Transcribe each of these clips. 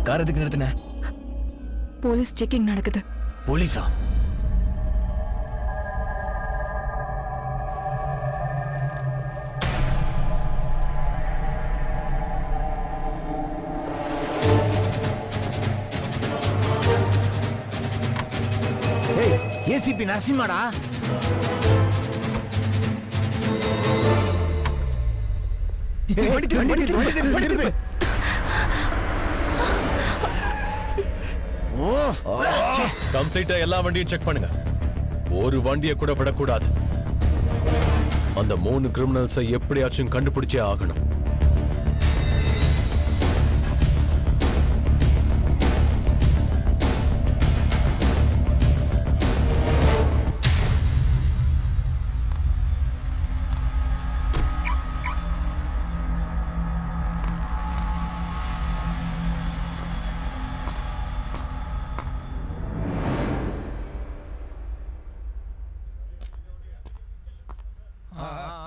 Car எதுக்கு நிறுத்தின? Police checking நடக்குது. போலீஸா? ஏசிபி நரசிம்மாடா. கம்ப்ளீட்டா எல்லா வண்டியும் செக் பண்ணுங்க. ஒரு வண்டியை கூட விடக்கூடாது. அந்த 3 கிரிமினல்ஸை எப்படியாச்சும் கண்டுபிடிச்சே ஆகணும்.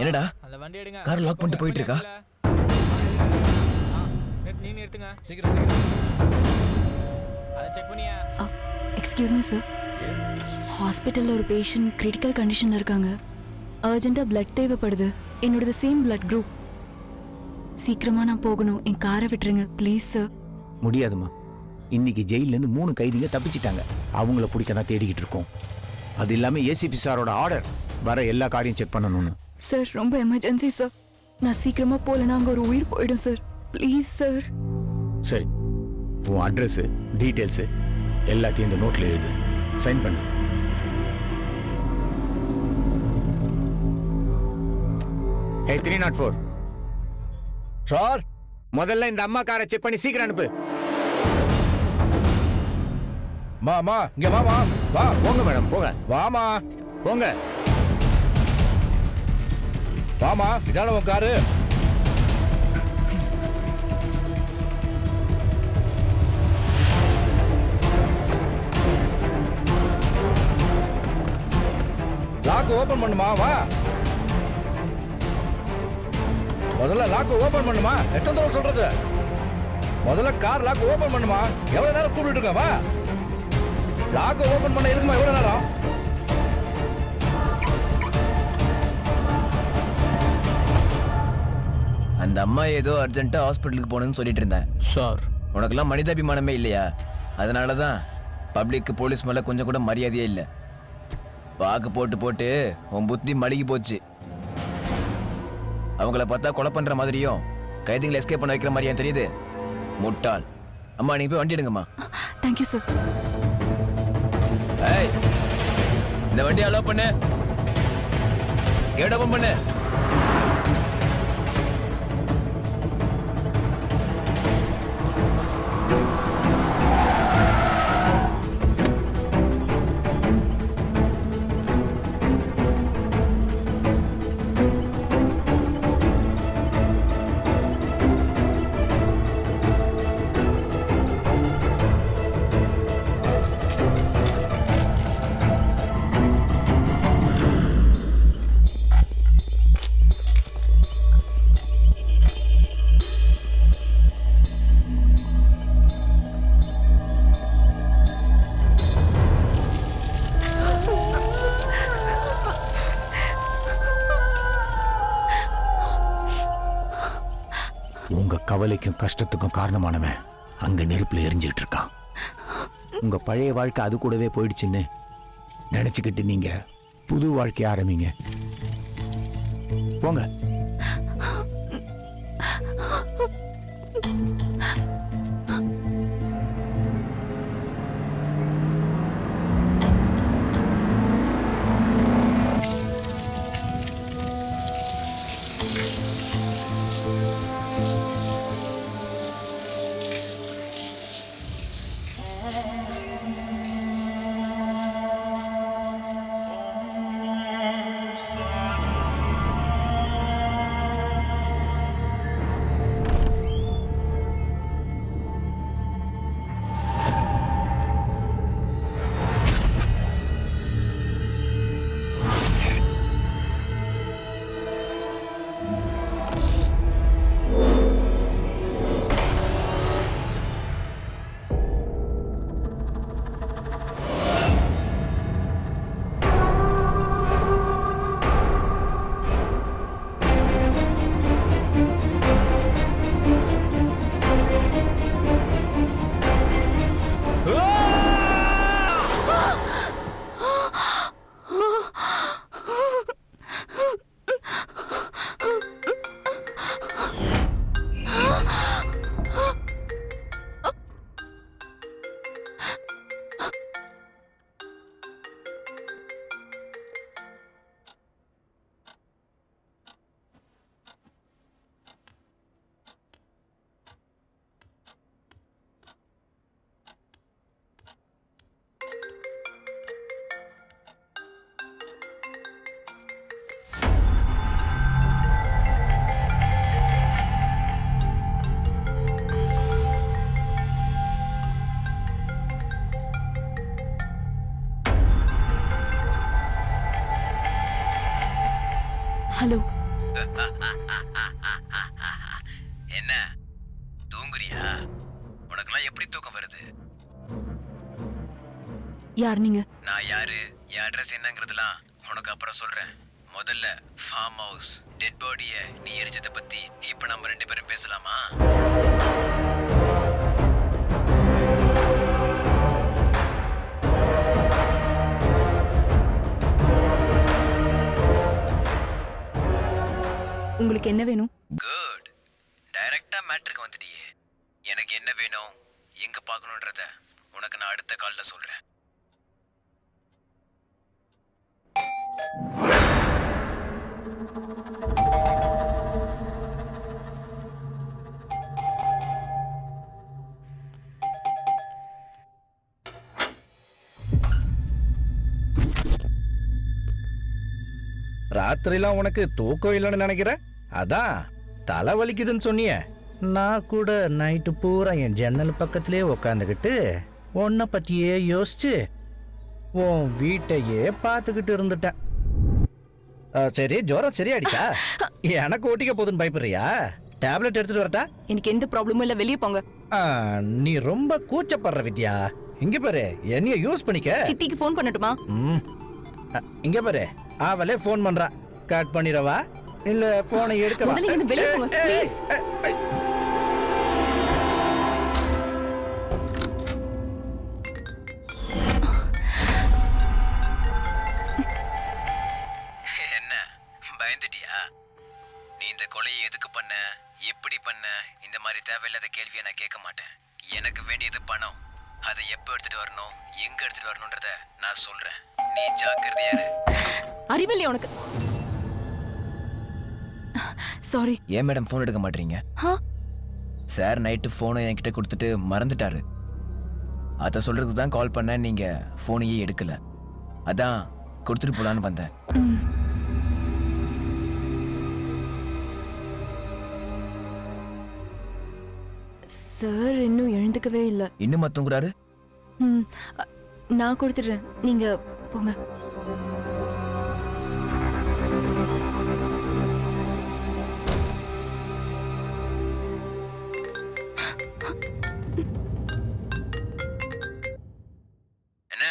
என்னடா அந்த வண்டி எடுங்க. கார் லாக் பண்ணிட்டு போயிட்டு இருக்கா? நீங்க எடுத்துங்க சீக்கிரம். அத செக் பண்ணியா? Excuse me sir. ஹாஸ்பிட்டல்ல ஒரு பேஷண்ட் கிரிட்டிக்கல் கண்டிஷன்ல இருக்காங்க. அர்ஜென்ட்டா பிளட் தேவைப்படுது. என்னோடது சேம் பிளட் குரூப். சீக்கிரமா நான் போகணும். என் காரை விட்டுருங்க ப்ளீஸ் சார். முடியாதுமா. இன்னைக்கு ஜெயில இருந்து 3 கைதிங்க தப்பிச்சிட்டாங்க. அவங்கள பிடிக்க தான் தேடிக்கிட்டு இருக்கோம். அது இல்லாம ஏசிபி சாரோட ஆர்டர் வர எல்லா காரையும் செக் பண்ணணும்னு. சார் ரொம்ப எமர்ஜென்சி சார். நான் சீக்கிரமா போலனா அங்க ஒரு உயிர் போயிடும் சார். Please sir. சரி, உன் அட்ரஸ் டீடைல்ஸ் எல்லாத்தையும் இந்த நோட்ல எழுது. சைன் பண்ணு. ஹே 304 சார், முதல்ல இந்த அம்மா காரை செக் பண்ணி சீக்கிரம் அனுப்பு. மாமா இங்க வாமா. வா. போங்க மேடம், போங்க. வாமா போங்க. வாமா, இதான உன் காரு. லாக் ஓபன் பண்ணுமா. வா. முதல்ல லாக் ஓபன் பண்ணுமா. எத்தனை தடவை சொல்றது? முதல்ல கார் லாக் ஓபன் பண்ணுமா. எவ்வளவு நேரம் கூப்பிட்டு இருக்க. வா. லாக் ஓபன் பண்ண இருக்குமா எவ்வளவு நேரம்? அந்த அம்மா ஏதோ அர்ஜென்ட்டா ஹாஸ்பிட்டலுக்கு போகணும்னு சொல்லிட்டு இருந்தேன். சார், உனக்கெல்லாம் மனிதாபிமானமே இல்லையா? அதனால தான் பப்ளிக்கு போலீஸ் மேலே கொஞ்சம் கூட மரியாதையே இல்லை. வாக்கு போட்டு போட்டு உன் புத்தி மழுகி போச்சு. அவங்கள பார்த்தா கொலை பண்ணுற மாதிரியும் கைதிகளை எஸ்கேப் பண்ண வைக்கிற மாதிரியும் தெரியுது. முட்டாள். அம்மா நீங்கள் போய் வண்டி எடுங்கம்மா. Thank you sir. ஏய், இந்த வண்டி அலோவ் பண்ணு. கேட் ஓபன் பண்ணு. உங்க கவலைக்கும் கஷ்டத்துக்கும் காரணமானவன் அங்க நெருப்புல எரிஞ்சிட்டு இருக்கான். உங்க பழைய வாழ்க்கை அது கூடவே போயிடுச்சுன்னு நினைச்சுக்கிட்டு நீங்க புது வாழ்க்கை ஆரம்பிங்க. போங்க. ஹலோ. என்ன தூங்குறியா? உனக்கெல்லாம் எப்படி தூக்கம் வருது? யார் நீங்க? நான் யாரு, என் அட்ரஸ் என்னங்கிறதுலாம் உனக்கு அப்புறம் சொல்றேன். முதல்ல ஃபார்ம் ஹவுஸ் டெட் பாடிய நீ எரிச்சதை பத்தி இப்ப நம்ம 2 பேரும் பேசலாமா? உங்களுக்கு என்ன வேணும்? குட், டைரக்டா மேட்ருக்கு வந்துட்டியே. எனக்கு என்ன வேணும், எங்க பார்க்கணுன்றத உனக்கு நான் அடுத்த கால்ல சொல்றேன். ராத்திரிலாம் உனக்கு தூக்கம் இல்லைன்னு நினைக்கிறேன். அதான் தலை வலிக்குதுன்னு சொன்னியே. நான் கூட நைட்டு பூரா என் ஜன்னல் பக்கத்திலே உக்காந்துக்கிட்டு உன்னை பற்றியே யோசிச்சு உன் வீட்டையே பார்த்துக்கிட்டு இருந்துட்டேன். சரி, ஜுரம் சரியாடிச்சா? எனக்கு ஓட்டிக்க போதுன்னு பயப்படுறியா? டேப்லெட் எடுத்துட்டு வரட்டா? எனக்கு எந்த ப்ராப்ளமும் இல்ல, வெளியே போங்க. நீ ரொம்ப கூச்சப்படுற வித்யா. இங்க பாரு, என்னைய யூஸ் பண்ணிக்க. சித்திக்கு ஃபோன் பண்ணட்டுமா? இங்க பாரு, அவளே ஃபோன் பண்றா. கட் பண்ணிடவா இல்ல போனை எடுக்கவா? முதல்ல இங்க வெளியே போங்க ப்ளீஸ். என்ன பயந்துட்டியா? நீ இந்த கொலையை எதுக்கு பண்ண, எப்படி பண்ண, இந்த மாதிரி தேவையில்லாத கேள்வியை நான் கேட்க மாட்டேன். எனக்கு வேண்டியது பணம். அதை எப்போ எடுத்துட்டு வரணும், எங்க எடுத்துட்டு வரணும்ன்றத நான் சொல்றேன். நீ ஜாக்கிரதையா இரு. அறிவில்லை உனக்கு. சாரி. ஏன் மேடம் ஃபோன் எடுக்க மாட்டீங்க? சார் நைட்டு ஃபோனை என்கிட்ட கொடுத்துட்டு மறந்துட்டாரு. அதை சொல்றதுக்கு தான் கால் பண்ணேன். நீங்க ஃபோனையே எடுக்கல, அதான் கொடுத்துட்டு போலான்னு வந்தேன். சார் இன்னும் எழுந்துக்கவே இல்லை. இன்னும் மத்தவங்கிறாரு. நான் கொடுத்துடுறேன், நீங்க போங்க. என்ன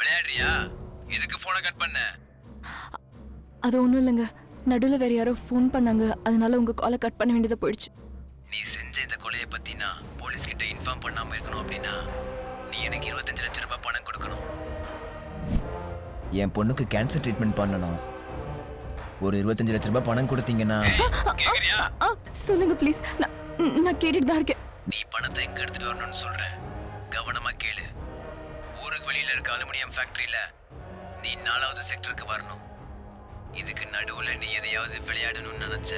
விளையாடுறியா? எதுக்கு போனை கட் பண்ண? அது ஒன்றும் இல்லைங்க, நடுவில் வேற யாரோ ஃபோன் பண்ணாங்க, அதனால உங்க காலை கட் பண்ண வேண்டியதாக போயிடுச்சு. நீ செஞ்ச இந்த கொலையை பத்தி நான் போலீஸ் கிட்ட இன்ஃபார்ம் பண்ணாம இருக்கணும் அப்படின்னா நீ எனக்கு 25 லட்சம் ரூபாய் பணம் கொடுக்கணும். என் பொண்ணுக்கு கேன்சர் ட்ரீட்மெண்ட் பண்ணணும். ஒரு 25 லட்சம் ரூபாய் பணம் கொடுத்தீங்கன்னா. சொல்லுங்க ப்ளீஸ், நான் கேட்டுட்டு தான் இருக்கேன். நீ பணத்தை எங்க எடுத்துட்டு வரணும்னு சொல்றேன், கவனமா கேளு. ஊருக்கு வெளியில இருக்க அலுமினியம் ஃபேக்டரியில நீ 4வது செக்டருக்கு வரணும். இதுக்கு நடுவுல நீ எதையாவது விளையாடணும்னு நினைச்ச